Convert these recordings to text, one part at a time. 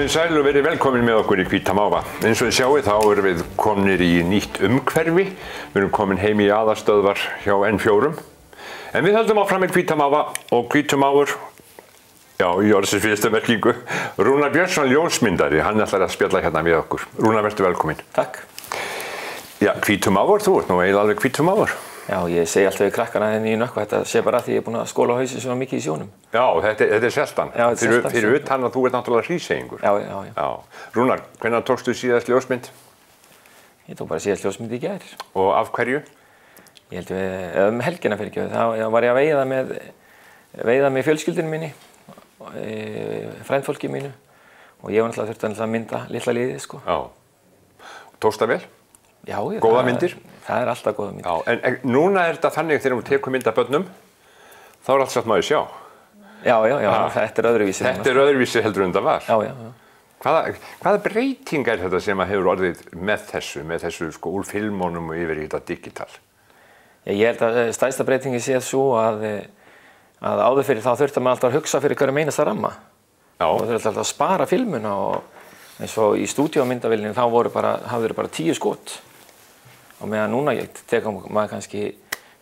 Komið sæl og verið velkomin með okkur í Hvíta Máva. Eins og þið sjáið þá erum við komnir í nýtt umhverfi. Við erum komin heim í aðalstöðvar hjá N4. En við höldum áfram með Hvíta Máva og Hvítu Máfur, já, í orðsins fyrstu merkingu, Rúnar Björnsson ljósmyndari, hann ætlar að spjalla hérna við okkur. Rúnar, vertu velkomin. Takk. Já, Hvítu Máfur, þú ert nú eiginlega alveg Hvítu Máfur. Já, ég segi alltaf við krakkana henni í Nökkva, þetta sé bara að því ég er búinn að skóla á hausinn svona mikið í sjónum. Já, þetta er seltan. Já, þetta er seltan. Fyrir utan að þú ert náttúrulega hríseyingur. Já. Rúnar, hvenær tókstu síðast ljósmynd? Ég tók bara síðast ljósmynd í gær. Og af hverju? Ég held við, helgina fyrir ekki, þá var ég að veiða með fjölskyldinu minni, frændfólki mínu, og ég var náttúrulega þurfti að mynda litla liðið, sko. Já. Tókst það vel? Já, góða myndir? Það er alltaf góða myndir. Já, en núna er þetta þannig þegar þú tekur mynd af börnum, þá er allt satt maður sjá. Já, þetta er öðruvísi. Þetta er öðruvísi heldur en það var. Já. Hvaða breyting er þetta sem hefur orðið með þessu sko úr filmónum og yfir í þetta digital? Ég held að stærsta breytingi sé svo að áður fyrir þá þurfti maður alltaf að hugsa fyrir hverjum einasta ramma. Já. Og þurfti alltaf að spara filmuna og eins og í stúdíómyndavélinu þá hafði bara 10 skot. Og meðan núna tekur maður kannski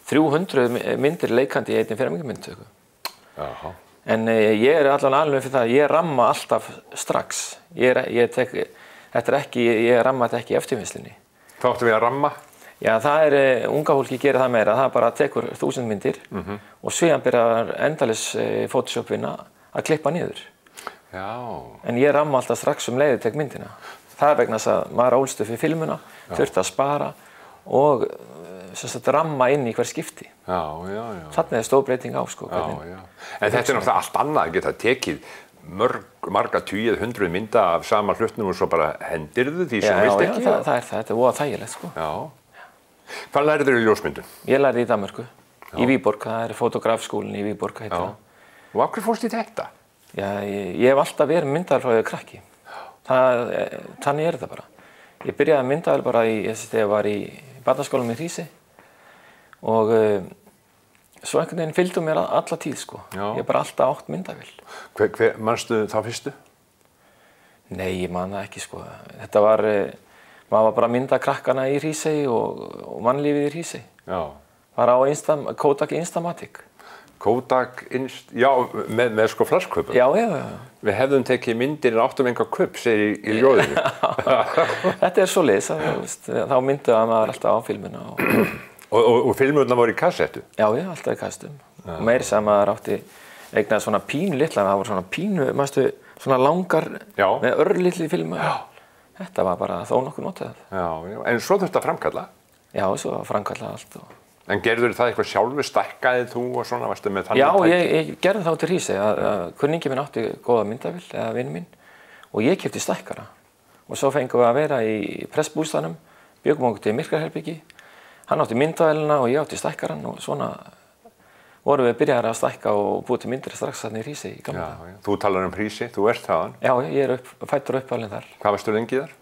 300 myndir leikandi í einni fermingarmyndtöku. Jaha. En ég er alveg fyrir það að ég ramma alltaf strax. Ég ramma þetta ekki í eftirvinnslinni. Hvað áttu við að ramma? Já, unga fólki gerir það meira. Það bara tekur 1000 myndir og síðan byrjar endalis Photoshop-vinna að klippa niður. Já. En ég ramma alltaf strax leiði tek myndina. Það er vegna þess að maður ólst upp í filmuna, þurfti að spara og ramma inn í hver skipti. Já. Þannig er stór breyting á, sko. Já. En þetta er náttúrulega allt annað að geta tekið marga 100 mynda af sama hlutnum og svo bara hendirðu því sem veist ekki. Já, þetta er voða þægilegt, sko. Já. Hvað lærið þér í ljósmyndun? Ég lærði í Danmörku, í Viborg, það er fotografskólinn í Viborg, heitir það. Og af hverju fórstu í þetta? Já, ég hef alltaf verið myndavél frá krakki. Þannig er þetta bara. Ég byrjaði að myndavél bara þegar ég var í barnaskólanum í Hrísey og svo einhvern veginn fylgdu mér alla tíð, sko. Ég bara alltaf átt myndavél. Manstu þá fyrstu? Nei, ég man það ekki, sko. Þetta maður var bara að mynda krakkana í Hrísey og mannlífið í Hrísey. Já. Bara á Kodak Instamatic. Kodak, já, með sko flarsköpum. Já. Við hefðum tekið myndir en áttum enga kupp, segir í ljóðinu. Þetta er svoleiðis, þá myndaði maður alltaf á filmuna. Og filmurna voru í kassettu? Já, alltaf í kassettum. Og meiri sem maður átti eignaði svona pínu litla, það voru svona pínu, mástu, svona langar með örlitli filmu. Já. Þetta var bara þó nokkuð notað. Já, en svo þurfti að framkalla? Já, svo framkalla allt. En gerður það eitthvað sjálfur, stækkaðið þú og svona, varstu með þannig tæki? Já, ég gerði það út í Hrísey að kunningi minn átti góða myndavél, eða vinur minn, og ég keypti stækkara. Og svo fengum við að vera í pressbústaðnum, bjögum okkur til myrkraherbyggi, hann átti myndavélina og ég átti stækkaran og svona vorum við byrjaðir að stækka og búið til myndir strax þarna í Hrísey í gamla daga. Já, þú talar Hrísey, þú ert þaðan? Já, ég er fæddur uppalinn þar. Hvað varstu lengi þar?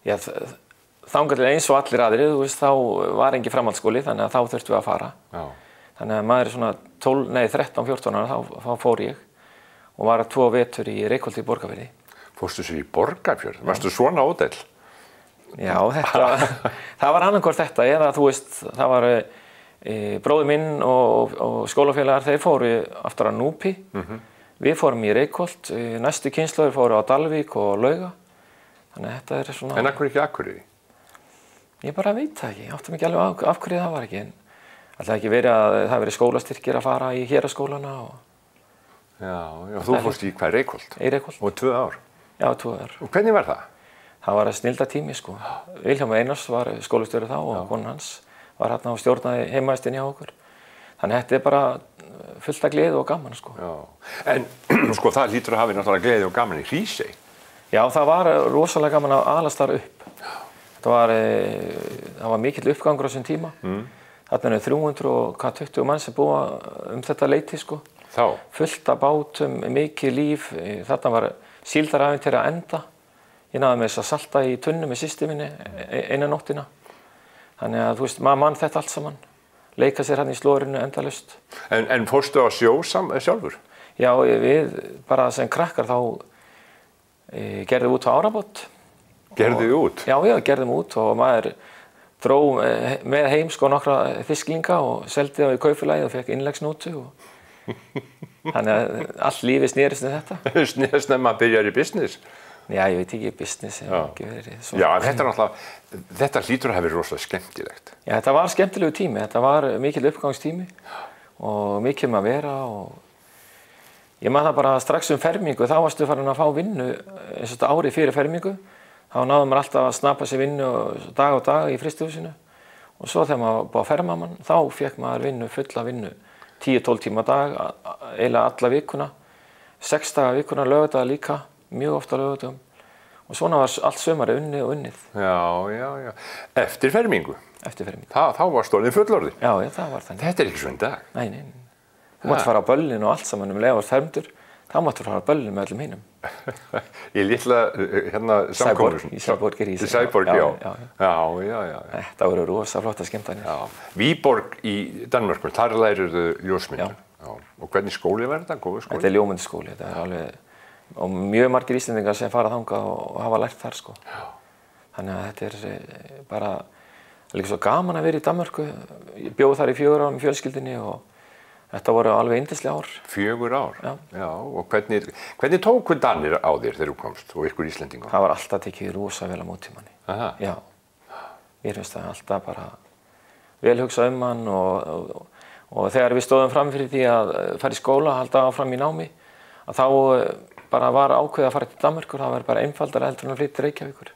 Já, þangað til eins og allir aðrir, þá var engin framhaldsskóli, þannig að þá þurftum við að fara. Já. Þannig að maður er svona 13-14 ára, þá fór ég og var 2 vetur í Reykholti í Borgarfirði. Fórstu sér í Borgarfjörð? Varstu svona ódel? Já, það var annarkvort þetta, eða þú veist, það var bróðir minn og skólafélagar, þeir fóru aftur að Núpi. Við fórum í Reykholt, næstu kynslóðir fóru á Dalvík og Lauga. Þannig að þetta er svona... En af hverju ekki Akureyri? Ég bara veit það ekki, ég átti mig ekki alveg af hverju það var ekki, en alltaf ekki verið að það verið skólastyrkir að fara í héraðsskólana og... Já, þú fórst í hvað, Reykholt? Í Reykholt. Og 2 ár? Já, 2 ár. Og hvernig var það? Það var snilda tími, sko. Vilhjálmur Einars var skólastjóri þá og konan hans var hérna og stjórnaði heimavistinni hjá okkur. Þannig að þetta er bara fullt af gleði og gaman, sko. Já, en sko það hlýtur að hafa náttúrulega gleði og gaman í Hrísey. Já, það var rosalega gaman að alast þar upp. Það var mikill uppgangur á þessum tíma. Þarna eru 320 mann sem búa þetta leyti, sko. Þá? Fullt af bátum, mikið líf. Þarna var síldarævintýri að enda. Ég náði með þess að salta í tunnu með systur minni eina nóttina. Þannig að, þú veist, maður mann þetta allt saman. Leika sér hann í slórinu endalaust. En fórstu á sjó sjálfur? Já, við bara sem krakkar þá Gerði út á árabát. Gerðu út? Já, gerðum út og maður dró með heim sko nokkra fisklinga og seldi það í kaupfélagi og fekk innleggsnótu. Þannig að allt lífið snerist þetta. Snerist nefn að byrja í business? Já, ég veit ekki, business hefur ekki verið svo. Já, þetta hlýtur að hafa verið rosalega skemmtilegt. Já, þetta var skemmtilegu tími. Þetta var mikill uppgangstími og mikil að vera og ég man það bara strax fermingu, þá varstu farin að fá vinnu eins og ári fyrir fermingu. Þá náðum maður alltaf að snappa sér vinnu dag á dag í frystihúsinu og svo þegar maður búið að ferma mann, þá fékk maður vinnu, fulla vinnu, 10-12 tíma á dag, eiginlega alla vikuna, 6 daga vikuna, laugardaga líka, mjög ofta laugardögum og svona var allt sumarið unnið og unnið. Já. Eftir fermingu? Eftir fermingu. Þá var stórðin fullorði? Já, það var þannig. Þetta ekki svona í dag? Nei. Þú mátti fara á böllin og allt saman leið varst fermdur, þá máttu fara á böllin með öllum hinum. Í litla, samkomur? Í Sæborg. Í Sæborg, já. Þetta voru rosa flotta skemmtanir. Já. Viborg í Danmörku, þar lærirðu ljósmyndun. Já. Og hvernig skóli var þetta? Góður skóli? Þetta ljósmyndaskóli, þetta alveg, og mjög margir Íslendingar sem fara þangað og hafa lært þar sko. Já. Þannig að þetta bara líka svo gaman að vera í Danmörku. Ég bjó þar í 4 ár með fjölskyldunni og þetta voru alveg yndisleg ár. 4 ár? Já. Og hvernig tóku Danir á þér þegar þú komst og ykkur Íslendingar? Það var alltaf tekið rosa vel á móti manni. Aha. Já. Mér finnst það alltaf bara vel hugsað mann og þegar við stóðum fram fyrir því að fara í skóla, halda áfram í námi, að þá bara var ákveðið að fara til Danmerkur, það var bara einfaldara heldur en að flytja til Reykjavíkur.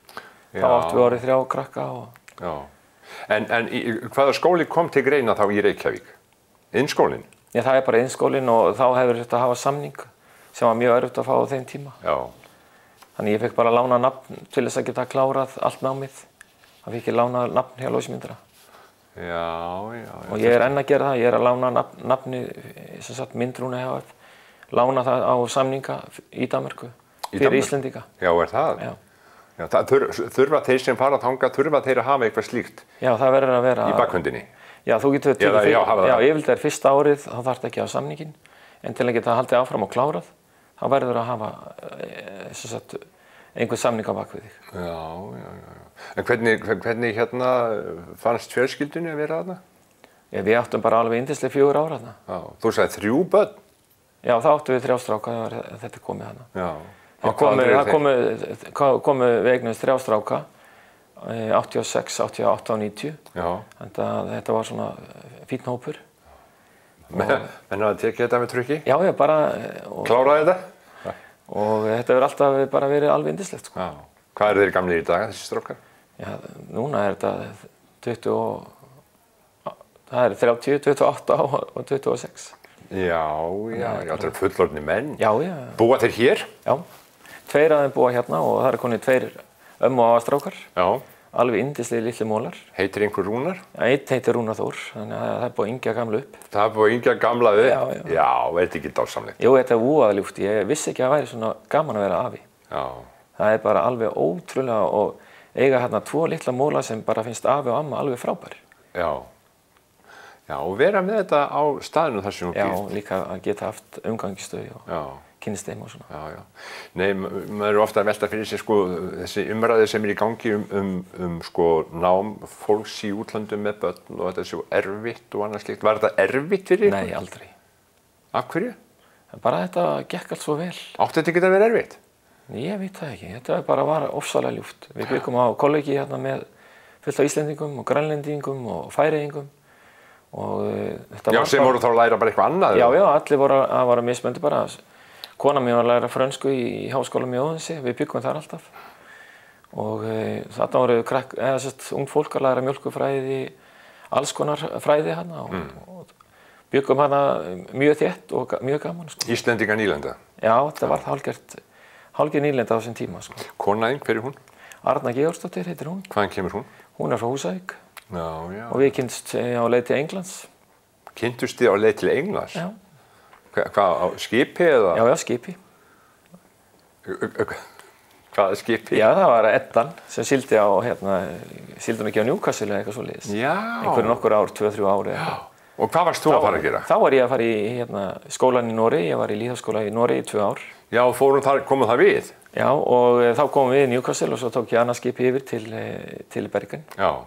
Þá áttum við orðið 3 krakka og... Já. En hvaða skóli kom til greina þá í Reykjavík? Iðnskólinn? Já, það bara iðnskólinn og þá hefur þetta að hafa samning sem var mjög erfitt að fá á þeim tíma. Já. Þannig ég fekk bara lána nafn til þess að geta klárað allt námið. Það fikk ég lána nafn hjá ljósmyndara. Já. Og ég enn að gera það, ég að lána nafni, sem sagt Myndrúna HF. Lána það á samninga í Danmörku fyrir Íslendinga. Já, það? Já. Já, þurfa þeir sem fara þangað, þurfa þeir að hafa eitthvað slíkt? Já, það verður að vera... Í bakhundinni? Já, þú getur... Já, yfirleitt er fyrsta árið, þá þarf ekki á samningin, en til að geta haldið áfram og klárað, þá verður að hafa einhver samning á bakvið þig. Já. En hvernig fannst fjölskyldunni að vera þarna? Já, við áttum bara alveg yndislega 4 ár þarna. Já, þú sagði 3 börn? Já, þá áttum við 3 stráka þegar þetta komið hana. Já. Það komu við eignumst 3 stráka, 86, 88 og 90. Já. Þetta var svona fínn hópur. Menn að tekið þetta með trukki? Já, bara... Kláraði þetta? Og þetta hefur alltaf bara verið alveg yndislegt, sko. Já. Hvað eru þeir gamlir í dag, þessi strákar? Já, núna þetta það 30, 28 og 26. Já, þetta eru fullorðnir menn. Já. Búa þeir hér? Já, 2 af þeim búa hérna og það eru konið 2 ömmu og afastrákar. Já. Alveg yndislegir litli mólar. Heitir einhver Rúnar? Já, einn heitir Rúnar Þór, þannig að það er búið að yngja gamla upp. Það er búið að yngja gamla upp? Já. Er þetta ekki dásamlegt? Jú, þetta er úaðljúft. Ég vissi ekki að það væri svona gaman að vera afi. Já. Það er bara alveg ótrúlega og eiga hérna 2 litla móla sem bara finnst afi og amma alveg frábær. Já, og vera með þetta á staðinu þar sem hún býr. Já, líka að geta haft umgangistöð og kynnist þeim og svona. Já. Nei, maður ofta að velta fyrir sig sko þessi umræði sem í gangi sko nám fólks í útlöndum með börn og þetta er svo erfitt og annað slíkt. Var þetta erfitt fyrir ykkur? Nei, aldrei. Af hverju? Bara þetta gekk allt svo vel. Átti þetta ekki að vera erfitt? Ég veit það ekki. Þetta bara var ofsalega ljúft. Við byggum á kollegi hérna með fullt af Íslendingum og Grænlendingum og Færeyingum. Já, sem voru þá að læra bara eitthvað annað? Já, allir voru mismunandi bara. Kona mín var að læra frönsku í háskólanum í Óðinsi, við byggum þar alltaf. Og þarna voru ung fólk að læra mjólkurfræði, alls konar fræði hana og byggum hana mjög þétt og mjög gaman. Sko. Íslendinga nýlenda? Já, þetta var hálfgerð nýlenda á þessum tíma. Sko. Konaðinn, hver er hún? Arna Georgsdóttir heitir hún. Hvaðan kemur hún? Hún er frá Húsavík. Já. Og við kynntumst á leið til Englands. Kynntust þið á leið til Englands? Já. Hvað, á skipi eða? Já, skipi. Hvaða skipi? Já, það var Eddan sem sigldi á, sigldi hún ekki á Newcastle eða eitthvað svoleiðis. Já. Einhverjum nokkur ár, 2-3 ár eða eitthvað. Og hvað varst þú að fara að gera? Þá var ég að fara í skólan í Noregi, ég var í lýðháskóla í Noregi í 2 ár. Já, komum það við? Já, og þá komum við í Newcastle og svo tók ég annað skipi yfir til Bergen. Já.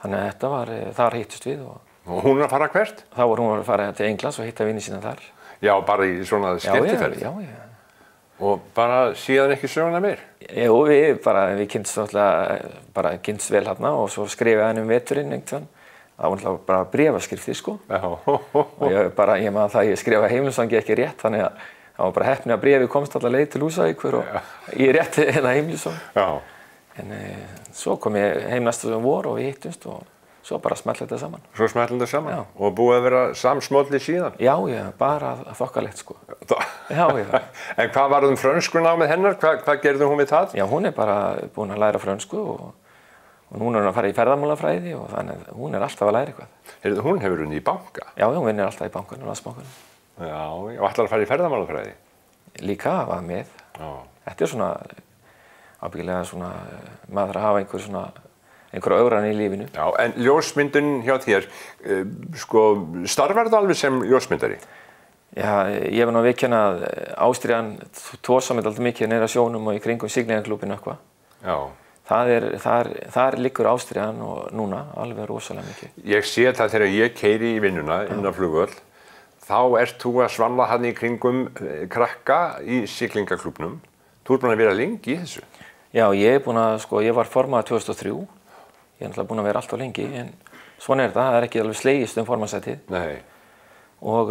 Þannig að þetta var, þar hittust við. Og hún að fara hvert? Þá var hún að fara til Englands og hitta vini sína þar. Já, bara í svona skemmtiferð? Já. Og bara síðan ekki söguna meir? Jú, við kynnst bara kynnst vel hérna og svo skrifaði hann veturinn einhvern. Það var náttúrulega bara bréfaskriftir sko. Já. Og ég man það að ég skrifaði heimilisangi ekki rétt, þannig að það var bara heppni að bréfið komst alla leið til Húsavíkur og ég rétti heimilisang. Já. En svo kom ég heim næsta vor og við hittumst og svo bara smellti þetta saman. Svo smellti þetta saman? Já. Og búið að vera samsmolli síðan? Já, bara þokkalegt sko. Já. En hvað var frönskunámið hennar? Hvað gerði hún við það? Já, hún bara búin að læra frönsku og núna er hún að fara í ferðamálafræði og þannig að hún alltaf að læra eitthvað. Hún hefur unnið í banka? Já, hún vinnur alltaf í bankanum, Landsbankanum. Já, og ætlar að fara í ferðamálafræði? Líka var með. Já. Þetta svona, ábyggilega svona, maður að hafa einhverja ögran í lífinu. Já, en ljósmyndun hjá þér, sko, starfarðu alveg sem ljósmyndari? Já, ég var nú að viðurkenna að ástríðan tósa mig alltaf mikið niður á sjónum og í kringum Siglingaklúbbinn eitthvað. Já. Þar liggur ástríðan og núna alveg rosalega mikið. Ég sé það þegar ég keyri í vinnuna inn á flugvöll, þá ert þú að svamla hann í kringum krakka í Siglingaklúbbnum. Þú ert búin að vera lengi í þessu? Já, ég var formaður 2003. Ég náttúrulega búin að vera alltaf lengi, en svona það er ekki alveg slegist formaðssætið. Nei. Og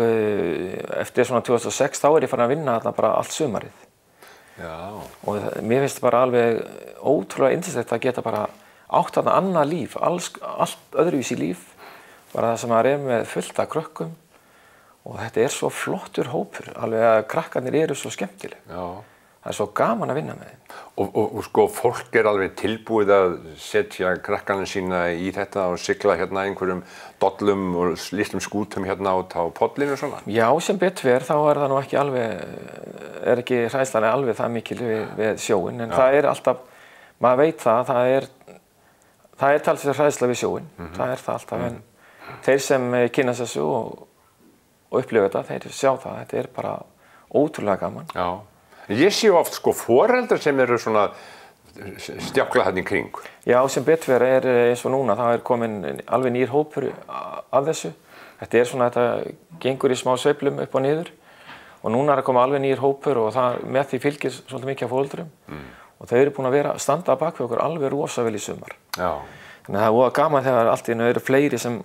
eftir svona 2006 þá ég farin að vinna þarna bara allt sumarið. Já. Og mér finnst bara alveg ótrúlega yndislegt að geta bara átt þarna annað líf, allt öðruvísi líf, bara það sem maður með fullt af krökkum og þetta svo flottur hópur, alveg að krakkarnir eru svo skemmtileg. Já. Það er svo gaman að vinna með þeim. Og sko, fólk alveg tilbúið að setja krakkarnir sína í þetta og sigla hérna einhverjum dollum og litlum skútum hérna út á pollinu og svona? Já, sem betur þá það nú ekki alveg, ekki hræðslan alveg það mikil við sjóinn, en það alltaf, maður veit það er talsvert hræðsla við sjóinn, það það alltaf, en þeir sem kynnast þessu og upplifa þetta, þeir sjá það, þetta bara ótrúlega gaman. Já. Ég sé oft sko foreldrar sem eru svona stjákla þarna í kring. Já, sem betur eins og núna, það komin alveg nýr hópur af þessu. Þetta svona, þetta gengur í smá sveiflum upp og niður og núna að koma alveg nýr hópur og með því fylgir svolítið mikið af foreldrum og þau eru búin að standa bak við okkur alveg rosa vel í sumar. Já. Þannig að það voða gaman þegar allt í einu eru fleiri sem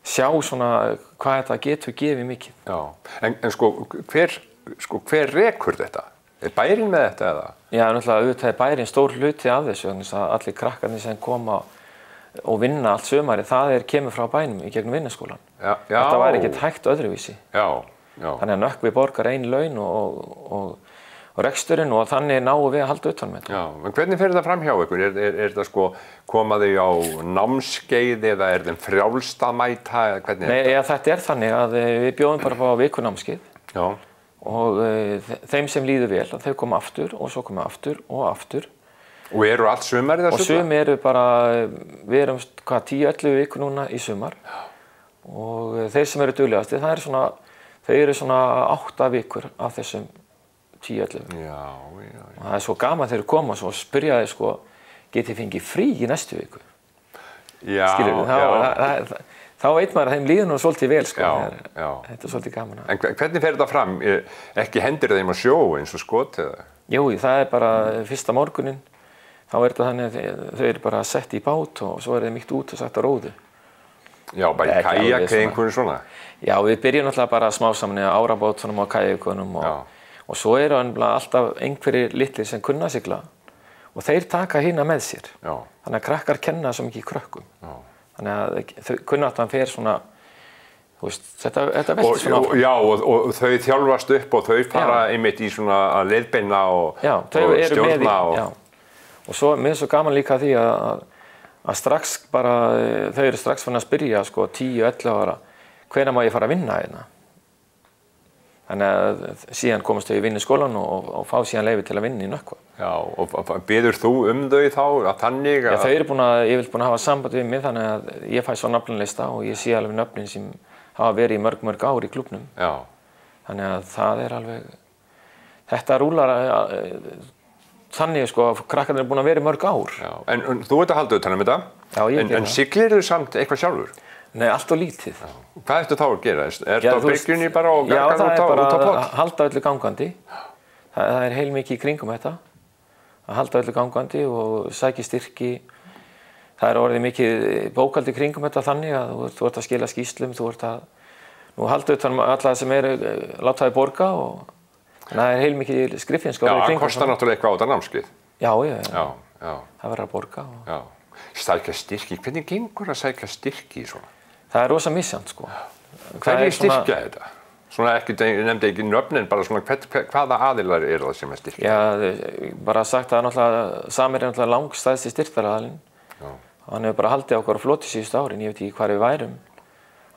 sjá svona hvað þetta getur gefið mikið. Já, en sko hver rekur þetta? Er bærinn með þetta eða? Já, náttúrulega auðvitað bærinn stór hluti af þessu, þannig að allir krakkarnir sem koma og vinna allt sumarið, það kemur frá bænum í gegnum vinnuskólan. Já. Þetta væri ekkert hægt öðruvísi. Já. Þannig að Nökkvi borgar ein laun og reksturinn og þannig náum við að halda utan með þetta. Já, en hvernig fer þetta fram hjá ykkur? Er þetta sko, koma þau á námskeið eða er þeim frjálst að mæta eða hvernig? Nei, þetta þannig að við bjóðum bara á vikunámskeið. Já. Og þeim sem líður vel, þau koma aftur og svo koma aftur og aftur. Og eru allt sumarið að sumar? Og sumir eru bara, við erum 10-11 vikur núna í sumar. Og þeir sem eru duglegasti, þau eru svona 8 vikur af þessum 10-11. Já. Og það svo gaman þegar þeir koma og spyrja þeir sko, getið þið fengið frí í næstu viku? Já. Þá veit maður að þeim líður nú svolítið vel sko. Já. Þetta svolítið gaman. En hvernig fer þetta fram? Ekki hendir þeim á sjó eins og skot eða? Jú, það bara fyrsta morgunin. Þá þetta þannig að þau eru bara sett í bát og svo þeim mýkt út og sett á róðu. Já, bara í kajak eða einhvern svona? Já, við byrjum náttúrulega bara smá saman í árabátunum og kajakunum og svo eru alltaf einhverjir litlir sem kunna sigla og þeir taka hina með sér. Já. Þannig að krakkar kenna svo mikið krökkum. Já. Þannig að kunnáttan fer svona, þetta veltir svona áfram. Já, og þau þjálfast upp og þau fara einmitt í svona að leiðbeina og stjórna. Já, og svo mér svo gaman líka því að strax bara, þau eru strax fann að spyrja sko 10-11 ára, hvenær má ég fara að vinna hérna? Þannig að síðan komast þau í vinnuskólan og fá síðan leyfi til að vinna í Nökkva. Já, og biður þú þau þá að þannig að... Já, þau eru yfirleitt búin að hafa samband við mig þannig að ég fæ svo nafnlista og ég sé alveg nöfnin sem hafa verið í mörg ár í klúbbnum. Já. Þannig að það er alveg... Þetta rúlar þannig sko að krakkarnir eru búin að vera í mörg ár. Já, en þú ert að halda utan um þetta? Já, ég gera það. En siglir þú samt eitthvað sjálfur? Nei, allt og lítið. Já. Hvað ertu þá að gera? Ertu á bryggjunni bara og gargar út á pott? Já, það er bara að halda öllu gangandi. Það er heilmikið í kringum þetta. Að halda öllu gangandi og sækja styrki. Það er orðið mikið bókaldi kringum þetta þannig að þú ert að skila skýrslum, þú ert að halda utan alla sem láta þig borga og það er heilmikið skriffinnska orðið kringum. Já, það kostar náttúrulega eitthvað á þetta námskeið. Já. Það verður að borga. Já. Sækja styrki, hvernig gengur að sækja styrki í svona? Það er rosa misjafnt sko. Hvernig styrkja þetta? Svona ég nefndi ekki nöfn en bara svona hvaða aðilar það sem er styrkja? Já, bara sagt að Samir er náttúrulega langstæðsti styrktaraðilinn. Hann hefur bara haldið okkur á floti síðustu árin, ég veit ekki hvar við værum.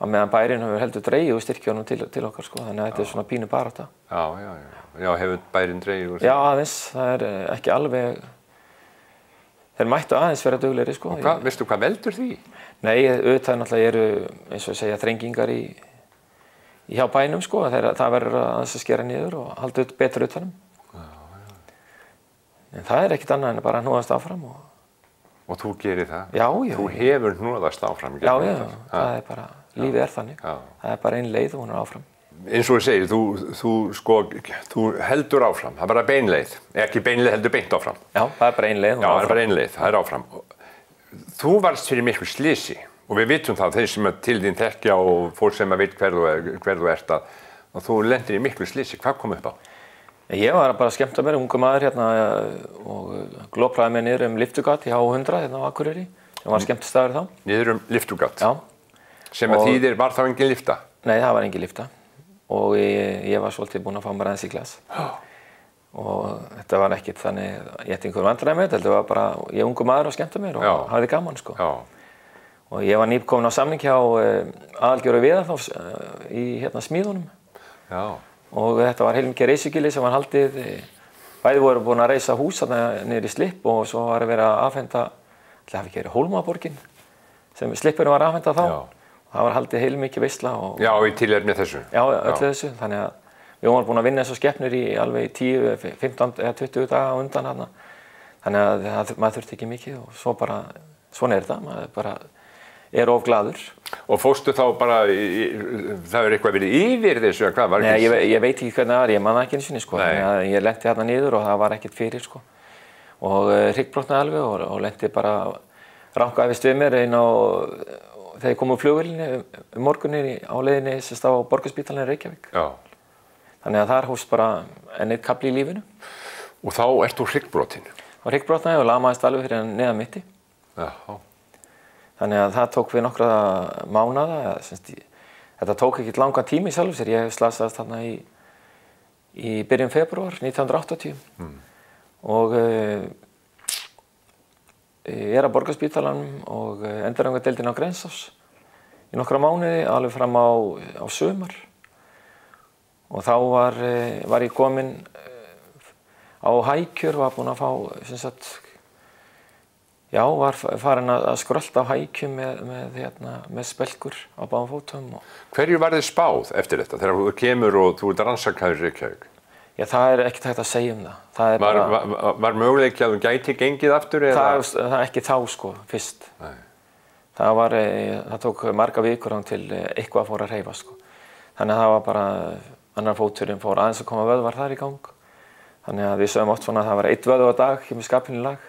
Á meðan bærinn hefur heldur dregið úr styrkjónum til okkar sko, þannig að þetta er svona pínu barátta. Já, hefur bærinn dregið úr? Já, aðeins, það er ekki alveg, þeir mættu aðeins vera duglegri sko. Og veistu hvað veldur því? Nei, auðvitað náttúrulega eru, eins og segja, þrengingar hjá bænum sko, það verður aðeins að skera niður og halda betur utanum. En það er ekkert annað en bara að hnúðast áfram. Og þú gerir það? Já. Þú hefur hnúðast áfram? Já, það er bara, lífið er þannig. Það er bara ein leið og hún er áfram. Eins og þú segir, þú heldur áfram, það er bara beinleið. Ekki beinleið, heldur beint áfram. Já, það er bara ein leið og áfram. Já, það er bara ein leið, það er áfram. Þú varst fyrir miklu slysi og við vitum það, þeir sem til þín þekkja og fólk sem veit hver þú ert að þú lendir í miklu slysi. Hvað kom upp á? Ég var bara að skemmta mér, ungu maður hérna og glopraði mig niður lyftugat í H100 hérna á Akureyri. Það var skemmtistaður þá. Niður lyftugat? Já. Sem að þýðir, var þá engin lyfta? Nei, það var engin lyfta. Og ég var svolítið búinn að fá mér aðeins í glas. Og þetta var ekkert þannig, ég ætti einhver vandræði með þetta, þetta var bara, ég ungu maður að skemmta mér og hafði gaman sko. Og ég var nýkominn á samning hjá Aðalgeir Viðarþórs í hérna smíðunum. Já. Og þetta var heilmikið reisugili sem var haldið, bæði voru búin að reisa hús þarna niður í Slipp og svo var að vera að afhenda, það hafi ekki verið Hólmaborgin, sem Slippurinn var að afhenda þá. Og það var haldið heilmikið veisla og... Já, í tilefni þessu. Já, öllu þessu, þannig að við vorum búin að vinna eins og skepnur í alveg 10, 15 eða 20 daga á undan þarna. Þannig að maður þurfti ekki mikið og svo bara, svona er þetta, maður bara er of glaður. Og fórstu þá bara, það er eitthvað verið yfir þessu eða hvað var ekki? Nei, ég veit ekki hvernig það er, ég man það ekki einu sinni sko. Ég lenti hérna niður og það var ekkert fyrir sko. Og hryggbrotnaði alveg og lenti bara rankaðist við mér inn á, þegar ég kom úr flugvélinni morgunni á leiðinni sérst á Borgarspítalinn í Reykjavík. Já. Þannig að þar hófst bara enn eitt kafli í lífinu. Og þá ert þú hryggbrotinn? Og hryggbrotnaði og lamaðist alveg fyrir neðan mitti. Já. Þannig að það tók við nokkra mánaða, þetta tók ekkert langan tíma í sjálfu sér. Ég slasaðist þarna í byrjun febrúar 1980 og ég er á Borgarspítalanum og endurhæfingardeildinni á Grensás í nokkra mánuði, alveg fram á sumar. Og þá var ég kominn á hækjur, var búinn að fá, var farin að skrölda á hækjum með spelkur á báðum fótum. Hverju var þið spáð eftir þetta, þegar þú kemur og þú ert rannsakaður í Reykjavík? Já, það er ekkert hægt að segja um það. Var möguleiki að þú gæti gengið aftur? Það er ekki þá sko, fyrst. Nei. Það tók marga vikur án til eitthvað fór að hreyfa sko. Þannig að það var bara, annar fóturinn fór aðeins að koma vöðvar þar í gang. Þannig að við sögum oft svona að það var 1 vöðvar á dag hjá með skapinu lag.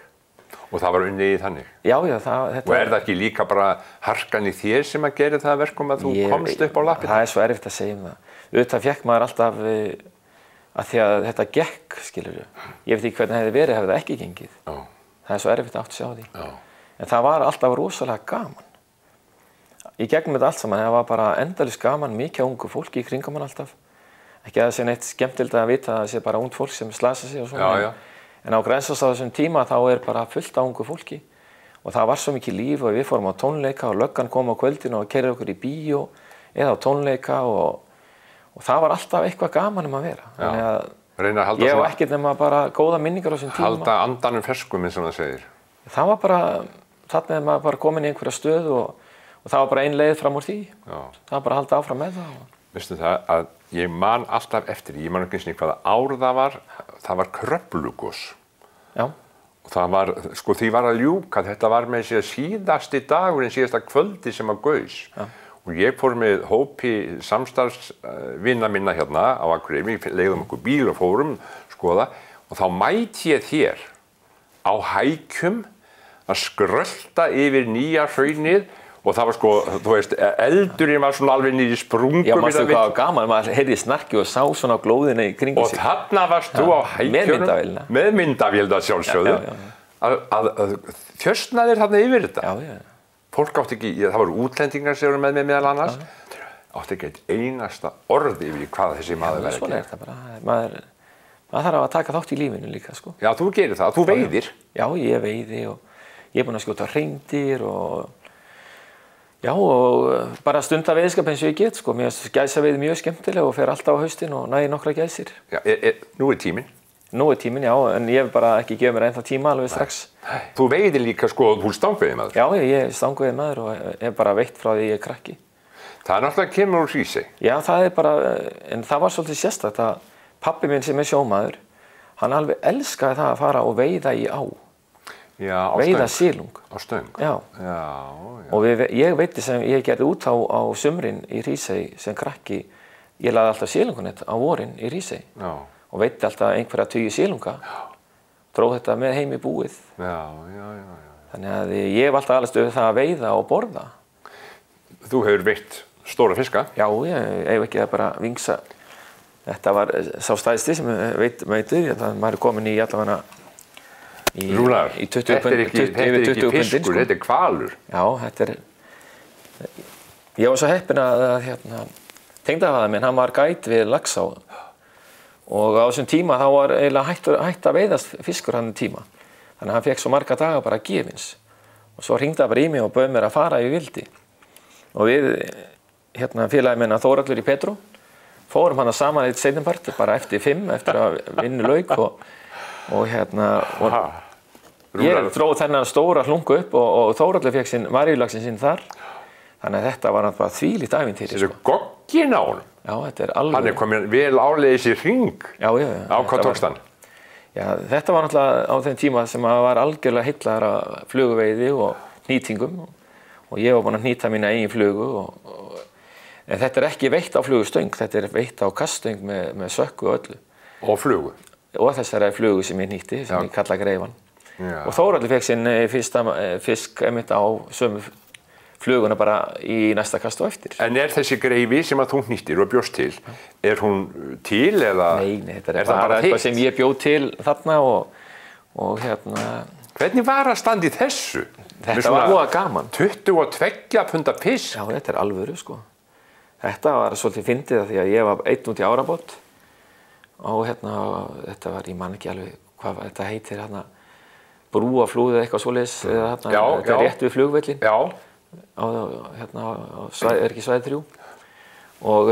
Og það var unnið í þannig? Já, Og það ekki líka bara harkan í þér sem að gera það verkum að þú komst upp á lappirnar? Það er svo erfitt að segja um það. Auðvitað fékk maður alltaf að því að þetta gekk, skilurðu. Ég veit ekki hvernig það hefði verið, hefði það ekki gengið. Já. Það er svo erfitt að átt að sjá því. Já. En það var alltaf rosalega gaman. Í gegnum þetta allt saman, það var bara endalaust gaman, mikið ungu fólki í kringum hann alltaf. Ekki að það sé neitt skemmtilegt að vita að það sé bara ungt fólk sem slasa sig og svona. Já, já. En á Grensás á þessum tíma þá er bara fullt af ungu fólki og það var svo mikið líf og við fórum á tónleika og löggan kom á kvöldinu og keyrði okkur í bíó eða á tónleika og það var alltaf eitthvað gaman að vera. Þannig að Reyna að halda ég hef ekkert nema bara góða minningar á þessum tíma. Halda andanum ferskum eins og það segir. Það var bara, þarna er maður bara komin í einhverja stöðu og það var bara ein leið fram úr því. Já. Það var bara að halda áfram með það. Veistu það að ég man alltaf eftir, ég man ekki eins og hvaða ár það var Kröflugos. Já. Og það var, sko því var að ljúka, þetta var með síðasti dagurinn, síðasta kvöldi sem að gaus. Ja. Og ég fór með hópi samstarfsvinna minna hérna á Akureyri, við leigðum okkur bíl og fórum, skoða, og þá mæti ég þér á hækjum að skrölda yfir nýja hraunið og það var sko, þú veist, eldurinn var svona alveg niður í sprungum. Já, manstu hvað var gaman, maður heyrði snarki og sá svona glóðina í kringum sig. Og þarna varst þú á hækjunum með myndavélina sjálfsögðu að þjösna þér þarna yfir þetta. Já, já. Fólk átti ekki, það voru útlendingar sem voru með mig meðal annars, átti ekki eitt einasta orð yfir hvað þessi maður verið að gera. Svona er þetta bara, maður þarf að taka þátt í lífinu líka, sko. Já, þú gerir það, þú veiðir. Já, ég veiði og ég er búinn að skjóta hreindýr og bara stunda veiðskap eins og ég get, sko. Mér finnst gæsaveiði mjög skemmtileg og fer alltaf á haustin og næði nokkra gæsir. Já, nú er tíminn. Nú er tíminn, já, en ég hef bara ekki gefið mér ennþá tíma alveg strax. Þú veiðir líka, sko, þú er stangveiðimaður. Já, ég er stangveiðimaður og hef bara veitt frá því ég er krakki. Það er náttúrulega kemur úr Hrísey. Já, það er bara, en það var svolítið sérstakt að pabbi minn sem er sjómaður, hann alveg elskaði það að fara og veiða í á. Já, á veiða silung. Á stöng? Já. Já. Og ég veitti sem ég gerði út á sumrin í Hrísey sem krakki, ég lagði alltaf silungunett á vorin í Hrísey. Já. Og veitti alltaf einhverja 20 silunga. Já. Dróð þetta með heim í búið. Já. Þannig að ég hef alltaf alveg stöðið það að veiða og borða. Þú hefur veitt stóra fiska? Já, ég hef ekki að bara vingsa. Þetta var sá stæðsti sem veitur, maður er komin í allavega Rúnar, þetta er ekki fiskur, þetta er hvalur. Já, þetta er... Ég var svo heppinn að tengdafaðir minn, hann var gædd við Laxá og á þessum tíma þá var eiginlega hætt að veiðast fiskur hann tíma. Þannig að hann fekk svo marga daga bara gefins. Og svo hringdi hann bara í mig og bauð mér að fara í vildi. Og við, félagi minn Þórhallur í Petró, fórum hana saman eitt seinnpart, bara eftir 5, eftir að vinnu lauk og ég dróð þennan stóra hlungu upp og Þórhallur fekk sinn maríulaxinn sinn þar. Þannig að þetta var bara þvílíkt ævintýri. Þessi gogginn á honum. Já, þetta er alveg... Hann er komin vel áleiðis í hring. Já. Á hvað tókst hann? Já, þetta var náttúrulega á þeim tíma sem var algjörlega heillaður af fluguveiði og hnýtingum og ég var búinn að hnýta mína eigin flugu en þetta er ekki veitt á flugustöng, þetta er veitt á kaststöng með sökku og öllu. Og flugu? Og þessari flugu sem ég hnýtti, sem ég kalla Greifan. Já. Og Þórhallur fekk sinn fyrsta fisk einmitt á sömu fluguna bara í næsta kast og eftir. En er þessi greifi sem að þú hnýttir og bjóst til, er hún til eða? Nei, þetta er bara eitthvað sem ég bjóð til þarna og Hvernig var að standa í þessu? Þetta var voða gaman. 22 punda fisk? Já, þetta er alvöru, sko. Þetta var svolítið fyndið af því að ég var einn út í árabát og þetta var, ég man ekki alveg hvað þetta heitir, brúaflúð eða eitthvað svoleiðis, þetta er rétt við flugvöllin. Já. Er ekki svæði 3 og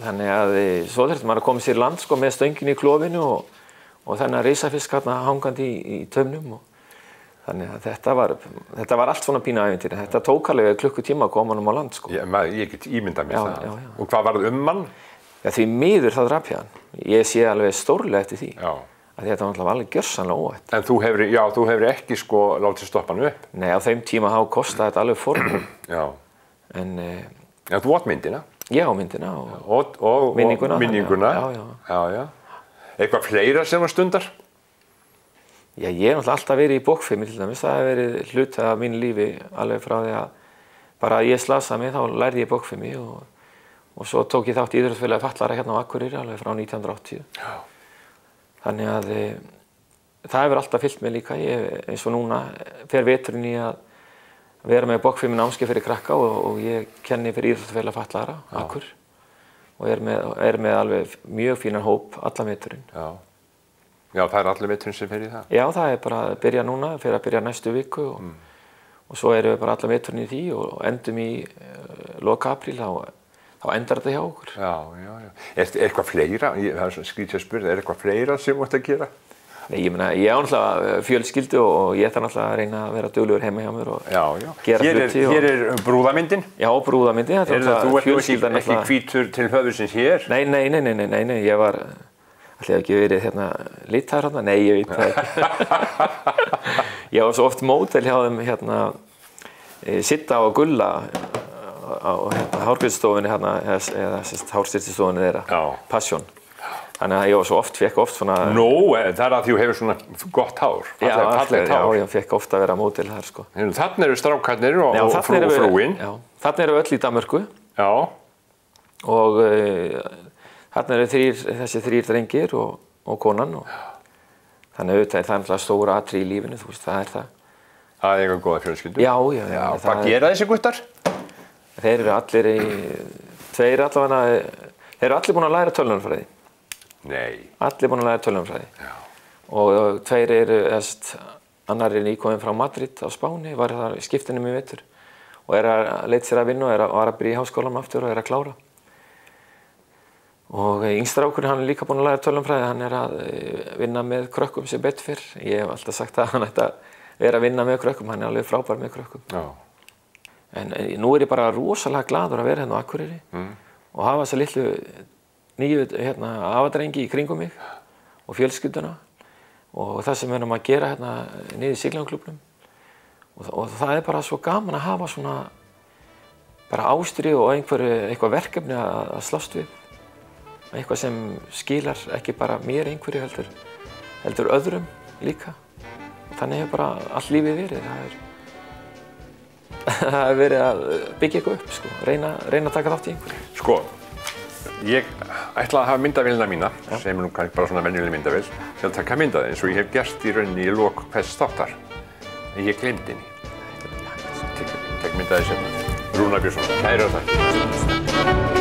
þannig að svo þurfti maður að koma sér í land sko, með stöngin í klofinu og þennan risafisk hangandi í taumnum og þannig að þetta var allt svona pínu ævintýri. Þetta tók alveg klukkutíma að koma honum á land sko. Ég get ímyndað mér það. Já. Og hvað var það mann? Já, því miður það drap ég hann. Ég sé alveg stórlega eftir því. Já. Þetta var náttúrulega alveg gjörsamlega óvænt. En þú hefur ekki sko látið stoppa hann upp? Nei, á þeim tíma þá kostaði þetta alveg formum. Já. En þú átt myndina? Ég á myndina og minninguna. Já. Eitthvað fleira sem var stundar? Já, ég hef náttúrulega alltaf verið í bókfimi til dæmis. Það hefur verið hluti af mínu lífi alveg frá því að bara ég slasaði mig, þá lærði ég bókfimi og svo tók ég þátt í íþróttafélagi fatlaðra hérna á Akureyri alveg frá 1980. Já. Þannig að það hefur alltaf fylgt mig líka. Eins og núna fer veturinn í að vera með bókfimi námskeið fyrir krakka og ég kenni fyrir íþróttafélag fatlaðra, Akur, og er með alveg mjög fínan hóp allan veturinn. Já, það er allir veturinn sem fer í það? Já, það er bara að byrja núna, fer að byrja næstu viku og svo erum við bara allan veturinn í því og endum í lok apríl, þá þá endar þetta hjá okkur. Já. Er eitthvað fleira? Það er svona skrítið að spyrja, er eitthvað fleira sem þú ætti að gera? Nei, ég meina, ég á náttúrulega fjölskyldu og ég ætla náttúrulega að reyna að vera duglegur heima hjá mér og gera hluti. Hér er brúðamyndin? Já, brúðamyndin. Þú ert ekki hvítur til höfuðsins hér? Nei, ég var, ætlaði ekki verið hérna litar hérna? Nei, ég veit það ekki. Ég var svo oft módel hjá þeim hérna, sitta og gulla á hárgreiðslustofunni hérna, eða hárstyrstistofunni þeirra, Passion. Þannig að ég fekk oft svona... það er að þú hefur svona gott hár, fallegt hár. Já, ég fekk oft að vera módel þar, sko. Þarna eru strákarnir og frúin. Já, þarna eru öll í Danmörku. Já. Og þarna eru þessi 3 drengir og konan. Þannig að það er náttúrulega stóra atriði í lífinu, þú veist, það er það. Það er eitthvað góða fjölskyldu? Já. Hvað gera þessi guttar? Þeir eru allir þeir eru allir búin að læra tölvunarfræði. Nei. Allir búin að læra tölvunarfræði. Og 2 eru, annar er nýkominn frá Madrid á Spáni, var þar í skiptinum í vetur og að leita sér að vinna og var að byrja í háskólanum aftur og að klára. Og yngstrákurinn, hann er líka búin að læra tölvunarfræði, hann er að vinna með krökkum sem betur fyrr. Ég hef alltaf sagt að hann ætti að vera að vinna með krökkum, hann er alveg frábær með krökkum. Já. En nú er ég bara rosalega gladur að vera hérna á Akureyri og hafa þessa litlu nýju afadrengi í kringum mig og fjölskylduna og það sem við erum að gera hérna niður í Siglingklúbbnum og það er bara svo gaman að hafa svona bara ástríðu og eitthvað verkefni að slást við, eitthvað sem skilar ekki bara mér einhverju heldur öðrum líka og þannig hefur bara allt lífið verið. Það hefur verið að byggja eitthvað upp, sko, reyna að taka þátt í einhverju. Sko, ég ætla að hafa myndavélina mína, sem er nú kannski bara svona venjuleg myndavél, til að taka myndaði eins og ég hef gert í rauninni í lok hvers þáttar. En ég gleymdi henni. Tek myndaði sem Rúnar Björnsson. Kærar þakkir.